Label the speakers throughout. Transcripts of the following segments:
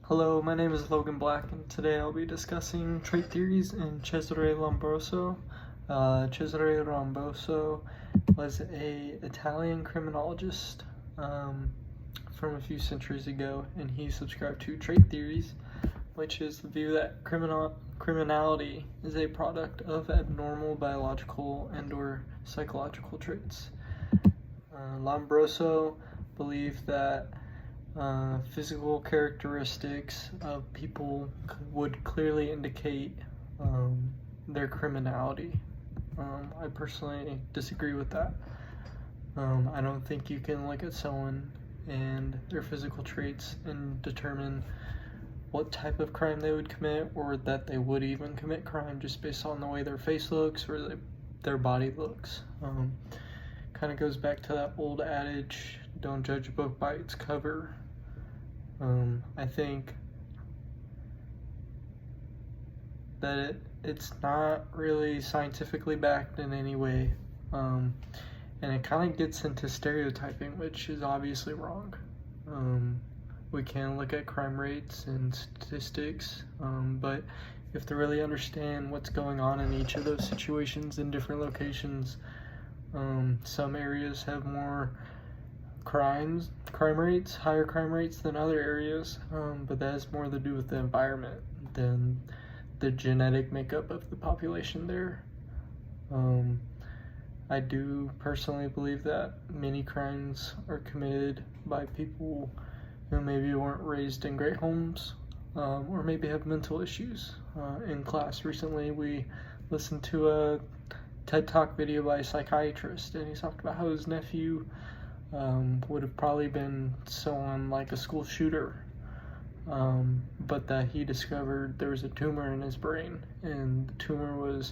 Speaker 1: Hello, my name is Logan Black, and today I'll be discussing trait theories in Cesare Lombroso. Cesare Lombroso was an Italian criminologist from a few centuries ago, and he subscribed to trait theories, which is the view that criminality is a product of abnormal biological and/or psychological traits. Lombroso believed that physical characteristics of people would clearly indicate their criminality. I personally disagree with that. I don't think you can look at someone and their physical traits and determine what type of crime they would commit, or that they would even commit crime just based on the way their face looks or their body looks. Kind of goes back to that old adage, don't judge a book by its cover. I think that it's not really scientifically backed in any way, and it kind of gets into stereotyping, which is obviously wrong. We can look at crime rates and statistics, but you have to really understand what's going on in each of those situations in different locations. Some areas have more higher crime rates than other areas, but that has more to do with the environment than the genetic makeup of the population there. I do personally believe that many crimes are committed by people who maybe weren't raised in great homes, or maybe have mental issues. In class recently, we listened to a TED Talk video by a psychiatrist, and he talked about how his nephew would have probably been someone like a school shooter, but that he discovered there was a tumor in his brain, and the tumor was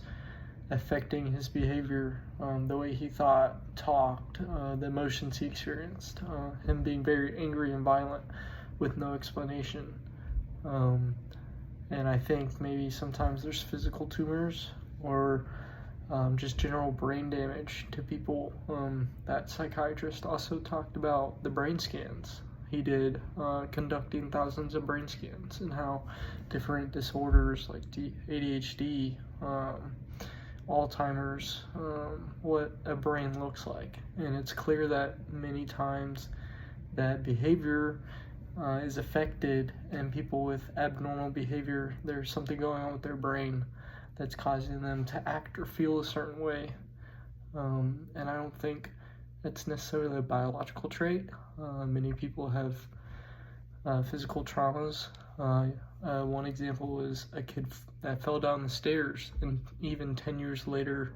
Speaker 1: affecting his behavior, the way he thought, talked, the emotions he experienced, him being very angry and violent with no explanation. And I think maybe sometimes there's physical tumors or just general brain damage to people. That psychiatrist also talked about the brain scans he did, conducting thousands of brain scans, and how different disorders like ADHD, Alzheimer's, what a brain looks like. And it's clear that many times that behavior is affected, and people with abnormal behavior, there's something going on with their brain that's causing them to act or feel a certain way. And I don't think it's necessarily a biological trait. Many people have physical traumas. One example was a kid that fell down the stairs, and even 10 years later,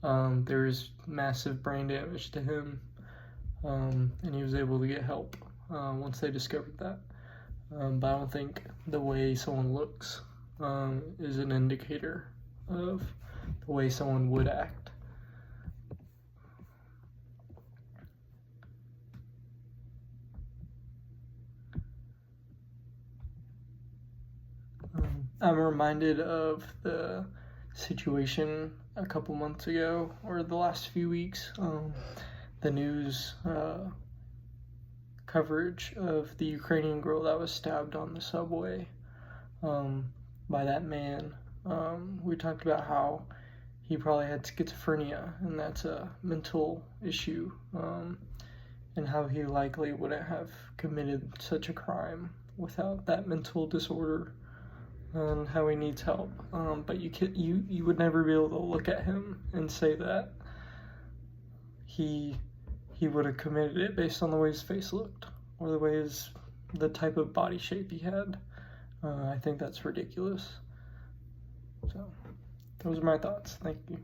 Speaker 1: there's massive brain damage to him, and he was able to get help once they discovered that. But I don't think the way someone looks is an indicator of the way someone would act. I'm reminded of the situation a couple months ago, or the last few weeks, the news coverage of the Ukrainian girl that was stabbed on the subway by that man. We talked about how he probably had schizophrenia, and that's a mental issue, and how he likely wouldn't have committed such a crime without that mental disorder, and how he needs help. But you would never be able to look at him and say that he would have committed it based on the way his face looked, or the type of body shape he had. I think that's ridiculous. So, those are my thoughts. Thank you.